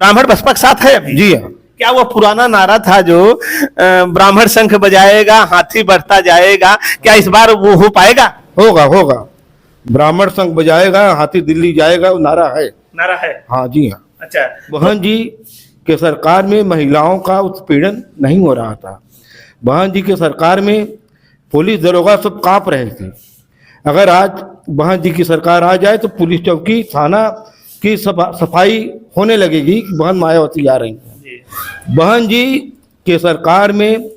ब्राह्मण बसपा के साथ है अभी? जी हाँ। क्या वो पुराना नारा था जो ब्राह्मण शंख बजाएगा हाथी बढ़ता जाएगा, क्या इस बार वो हो पाएगा? होगा होगा। ब्राह्मण संघ बजाएगा हाथी दिल्ली जाएगा, वो नारा है। नारा है? हाँ जी हाँ। अच्छा। बहन जी के सरकार में महिलाओं का उत्पीड़न नहीं हो रहा था। बहन जी के सरकार में पुलिस दरोगा सब कांप रहे थे। अगर आज बहन जी की सरकार आ जाए तो पुलिस चौकी थाना की सफाई होने लगेगी कि बहन मायावती आ रही है। बहन जी के सरकार में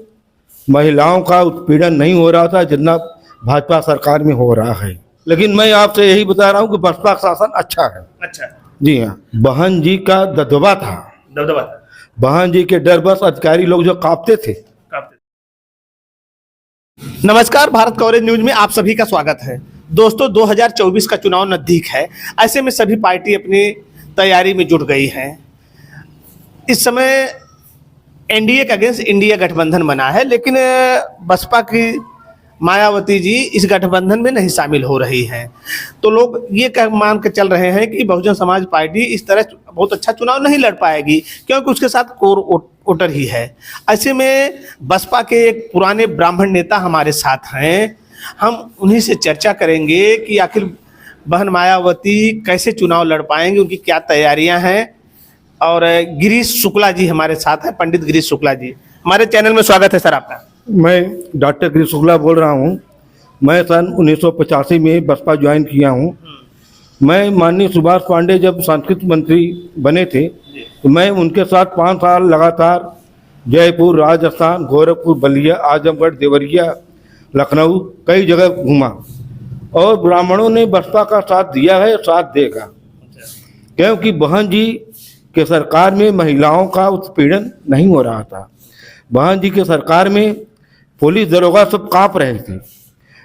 महिलाओं का उत्पीड़न नहीं हो रहा था जितना भाजपा सरकार में हो रहा है। लेकिन मैं आपसे यही बता रहा हूँ कि बसपा का शासन अच्छा है। अच्छा। जी हाँ। बहन जी का दबदबा था। दबदबा था। बहन जी के डर बस अधिकारी लोग जो कांपते थे। नमस्कार, भारत कवरेज न्यूज में आप सभी का स्वागत है। दोस्तों, 2024 का चुनाव नजदीक है। ऐसे में सभी पार्टी अपनी तैयारी में जुट गई हैं। इस समय एनडीए के अगेंस्ट इंडिया गठबंधन बना है, लेकिन बसपा की मायावती जी इस गठबंधन में नहीं शामिल हो रही हैं। तो लोग ये मान के चल रहे हैं कि बहुजन समाज पार्टी इस तरह बहुत अच्छा चुनाव नहीं लड़ पाएगी, क्योंकि उसके साथ कोर वोटर ही है। ऐसे में बसपा के एक पुराने ब्राह्मण नेता हमारे साथ हैं। हम उन्हीं से चर्चा करेंगे कि आखिर बहन मायावती कैसे चुनाव लड़ पाएंगे, उनकी क्या तैयारियां हैं। और गिरीश शुक्ला जी हमारे साथ हैं, पंडित गिरीश शुक्ला जी। हमारे चैनल में स्वागत है सर आपका। मैं डॉक्टर गिरीश शुक्ला बोल रहा हूँ। मैं सन 1985 में बसपा ज्वाइन किया हूँ। मैं माननीय सुभाष पांडे जब सांस्कृतिक मंत्री बने थे तो मैं उनके साथ 5 साल लगातार जयपुर, राजस्थान, गोरखपुर, बलिया, आजमगढ़, देवरिया, लखनऊ कई जगह घूमा और ब्राह्मणों ने बसपा का साथ दिया है, साथ देगा। क्योंकि बहन जी के सरकार में महिलाओं का उत्पीड़न नहीं हो रहा था। बहन जी के सरकार में पुलिस दरोगा सब कांप रहे थे।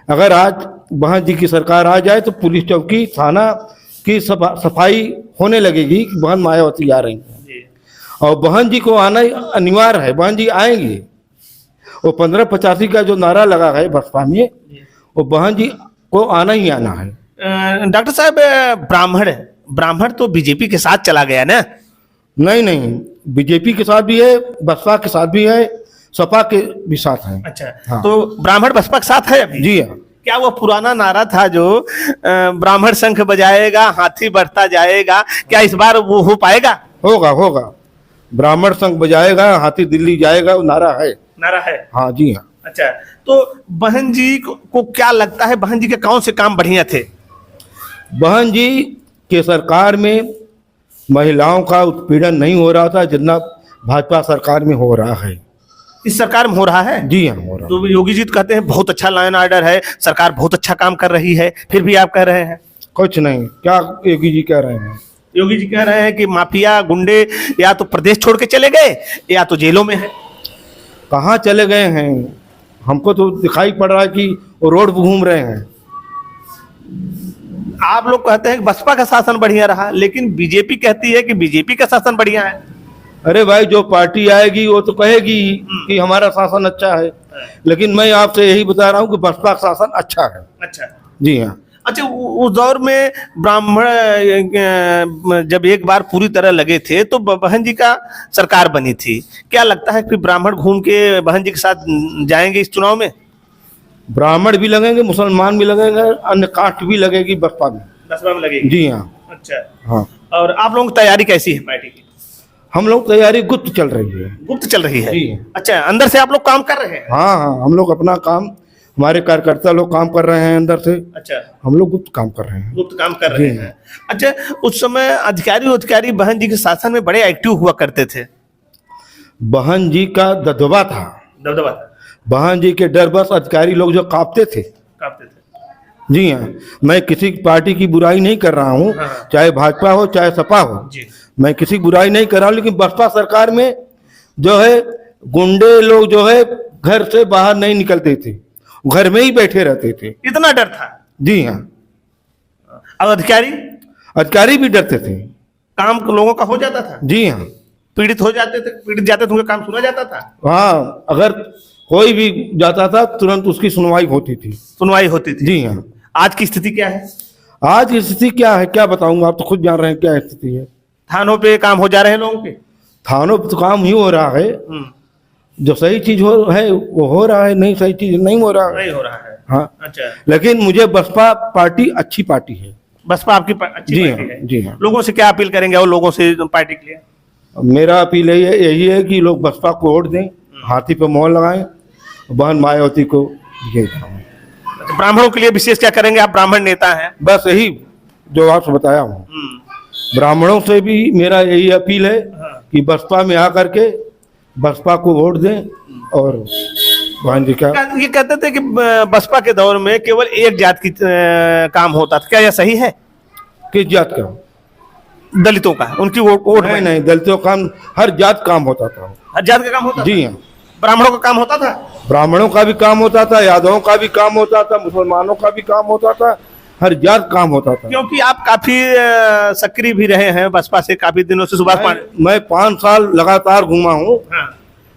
अगर आज बहन जी की सरकार आ जाए तो पुलिस चौकी थाना की सफाई होने लगेगी कि बहन मायावती आ रही है। और बहन जी को आना अनिवार्य है। बहन जी आएंगे। वो 1585 का जो नारा लगा है बसपा में, वो बहन जी को आना ही आना है। डॉक्टर साहब, ब्राह्मण तो बीजेपी के साथ चला गया ना? नहीं, बीजेपी के साथ भी है, बसपा के साथ भी है, सपा के भी साथ है। अच्छा। हाँ। तो ब्राह्मण बसपा के साथ है अभी? जी हाँ। क्या वो पुराना नारा था जो ब्राह्मण शंख बजाएगा हाथी बढ़ता जाएगा, क्या इस बार वो हो पाएगा? होगा होगा। ब्राह्मण संघ बजाएगा हाथी दिल्ली जाएगा, वो नारा है। नारा है? हाँ जी हाँ। अच्छा। तो बहन जी को क्या लगता है, बहन जी के कौन से काम बढ़िया थे? बहन जी के सरकार में महिलाओं का उत्पीड़न नहीं हो रहा था जितना भाजपा सरकार में हो रहा है। इस सरकार में हो रहा है? जी हाँ, हो रहा है। तो योगी जी तो कहते हैं बहुत अच्छा लॉ एंड ऑर्डर है, सरकार बहुत अच्छा काम कर रही है, फिर भी आप कह रहे हैं? कुछ नहीं। क्या योगी जी कह रहे हैं? योगी जी कह रहे हैं कि माफिया गुंडे या तो प्रदेश छोड़ के चले गए या तो जेलों में है। कहाँ चले गए हैं? हमको तो दिखाई पड़ रहा है कि वो रोड पर घूम रहे हैं। आप लोग कहते हैं कि बसपा का शासन बढ़िया रहा, लेकिन बीजेपी कहती है कि बीजेपी का शासन बढ़िया है। अरे भाई, जो पार्टी आएगी वो तो कहेगी कि हमारा शासन अच्छा है, लेकिन मैं आपसे यही बता रहा हूँ कि बसपा का शासन अच्छा है। अच्छा। जी हाँ। अच्छा, उस दौर में ब्राह्मण जब एक बार पूरी तरह लगे थे तो बहन जी का सरकार बनी थी। क्या लगता है कि ब्राह्मण घूम के बहन जी के साथ जाएंगे इस चुनाव में? ब्राह्मण भी लगेंगे, मुसलमान भी लगेंगे, अन्य कास्ट भी लगेगी बसपा में। बसपा में लगेगी? जी हाँ। अच्छा। हाँ। और आप लोगों की तैयारी कैसी है पार्टी की? हम लोग तैयारी गुप्त चल रही है। गुप्त चल रही है? जी। अच्छा, अंदर से आप लोग काम कर रहे हैं? हाँ हाँ, हम लोग अपना काम, हमारे कार्यकर्ता लोग काम कर रहे हैं अंदर से। अच्छा। हम लोग गुप्त काम कर रहे हैं। गुप्त काम कर रहे हैं। अच्छा, उस समय अधिकारी बहन जी के शासन में बड़े एक्टिव हुआ करते थे। बहन जी का दबदबा था। दबदबा था। बहन जी के डर बस अधिकारी लोग जो कांपते थे। कांपते थे। जी हाँ। मैं किसी पार्टी की बुराई नहीं कर रहा हूँ। हाँ। चाहे भाजपा हो चाहे सपा हो। जी। मैं किसी बुराई नहीं कर रहा हूँ, लेकिन बसपा सरकार में जो है गुंडे लोग जो है घर से बाहर नहीं निकलते थे, घर में ही बैठे रहते थे। इतना डर था? जी हाँ। अब अधिकारी भी डरते थे। काम लोगों का हो जाता था? जी हाँ। पीड़ित जाते थे, उनका काम सुना जाता था? हाँ, अगर कोई भी जाता था तुरंत उसकी सुनवाई होती थी। सुनवाई होती थी? जी हाँ। आज की स्थिति क्या है? आज की स्थिति क्या है क्या बताऊंगा, आप तो खुद जान रहे हैं क्या स्थिति है। थानों पे काम हो जा रहे हैं लोगों के? थानों पे तो काम ही हो रहा है, जो सही चीज है वो हो रहा है, नहीं सही चीज नहीं हो रहा है। नहीं हो रहा है। हाँ, अच्छा, लेकिन मुझे बसपा पार्टी अच्छी पार्टी है। बसपा आपकी अच्छी जी पार्टी हाँ, है। जी हाँ। लोगों से क्या अपील करेंगे और लोगों से पार्टी के लिए? मेरा अपील यही है कि लोग बसपा को वोट दें, हाथी पे मोहर लगाएं, बहन मायावती को ये करें। अच्छा, ब्राह्मणों के लिए विशेष क्या करेंगे? आप ब्राह्मण नेता हैं। बस यही जो आपसे बताया हूँ। ब्राह्मणों से भी मेरा यही अपील है कि बसपा में आकर के बसपा को वोट दें। और बहन जी का ये कहते थे कि बसपा के दौर में केवल एक जात की काम होता था, क्या यह सही है? किस जात का? दलितों का, उनकी वोट नहीं नहीं, दलितों का काम, हर जात काम होता था। हर जात का काम होता जी था? हाँ, ब्राह्मणों का काम होता था? ब्राह्मणों का भी काम होता था, यादवों का भी काम होता था, मुसलमानों का भी काम होता था, हर जात काम होता था। क्योंकि आप काफी सक्रिय भी रहे हैं बसपा से काफी दिनों से। सुभाष पांडे, मैं 5 साल लगातार घूमा हूँ। हाँ,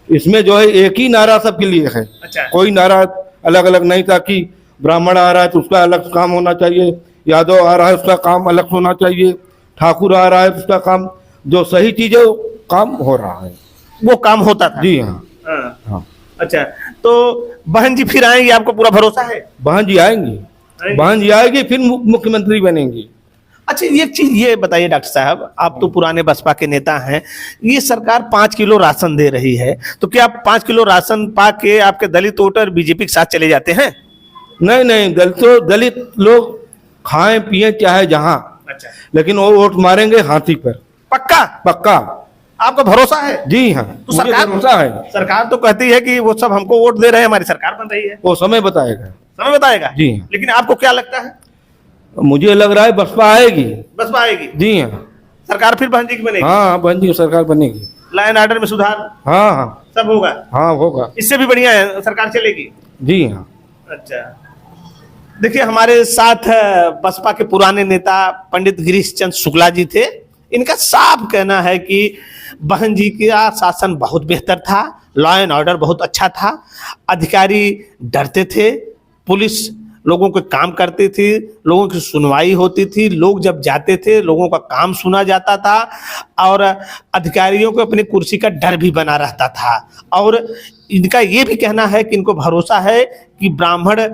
इसमें जो है एक ही नारा सबके लिए है। अच्छा, कोई नारा अलग अलग नहीं था कि ब्राह्मण आ रहा है तो उसका अलग काम होना चाहिए, यादव आ रहा है उसका काम अलग होना चाहिए, ठाकुर आ रहा है उसका काम, जो सही चीज है वो काम हो रहा है। वो काम होता था। जी हाँ, हाँ। हाँ। अच्छा, तो बहन जी फिर आएंगी, आपको पूरा भरोसा है? बहन जी आएंगी, बहन जी आएगी, फिर मुख्यमंत्री बनेंगी। अच्छा, एक चीज ये बताइए डॉक्टर साहब, आप तो पुराने बसपा के नेता हैं, ये सरकार 5 किलो राशन दे रही है, तो क्या आप 5 किलो राशन पा के आपके दलित वोटर बीजेपी के साथ चले जाते हैं? नहीं नहीं, दलित लोग खाएं पिए चाहे जहां, अच्छा, लेकिन वो वोट मारेंगे हाथी पर, पक्का? पक्का। आपका भरोसा है? जी हाँ, तो मुझे सरकार भरोसा है। सरकार तो कहती है कि वो सब हमको वोट दे रहे हैं, हमारी सरकार बन रही है। वो समय बताएगा। समय बताएगा। जी हाँ। लेकिन आपको क्या लगता है? मुझे लग रहा है बसपा आएगी। बसपा आएगी? जी हाँ, सरकार फिर बहन जी की बनेगी? हाँ, बहन जी की सरकार बनेगी। लाइन ऑर्डर में सुधार हाँ हाँ सब होगा? हाँ, होगा। इससे भी बढ़िया है सरकार चलेगी? जी हाँ। अच्छा, देखिए हमारे साथ बसपा के पुराने नेता पंडित गिरीश चंद्र शुक्ला जी थे। इनका साफ कहना है कि बहन जी का शासन बहुत बेहतर था, लॉ एंड ऑर्डर बहुत अच्छा था, अधिकारी डरते थे, पुलिस लोगों के काम करती थी, लोगों की सुनवाई होती थी, लोग जब जाते थे लोगों का काम सुना जाता था, और अधिकारियों को अपनी कुर्सी का डर भी बना रहता था। और इनका ये भी कहना है कि इनको भरोसा है कि ब्राह्मण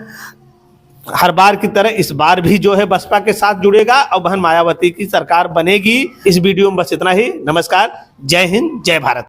हर बार की तरह इस बार भी जो है बसपा के साथ जुड़ेगा और बहन मायावती की सरकार बनेगी। इस वीडियो में बस इतना ही। नमस्कार, जय हिंद, जय भारत।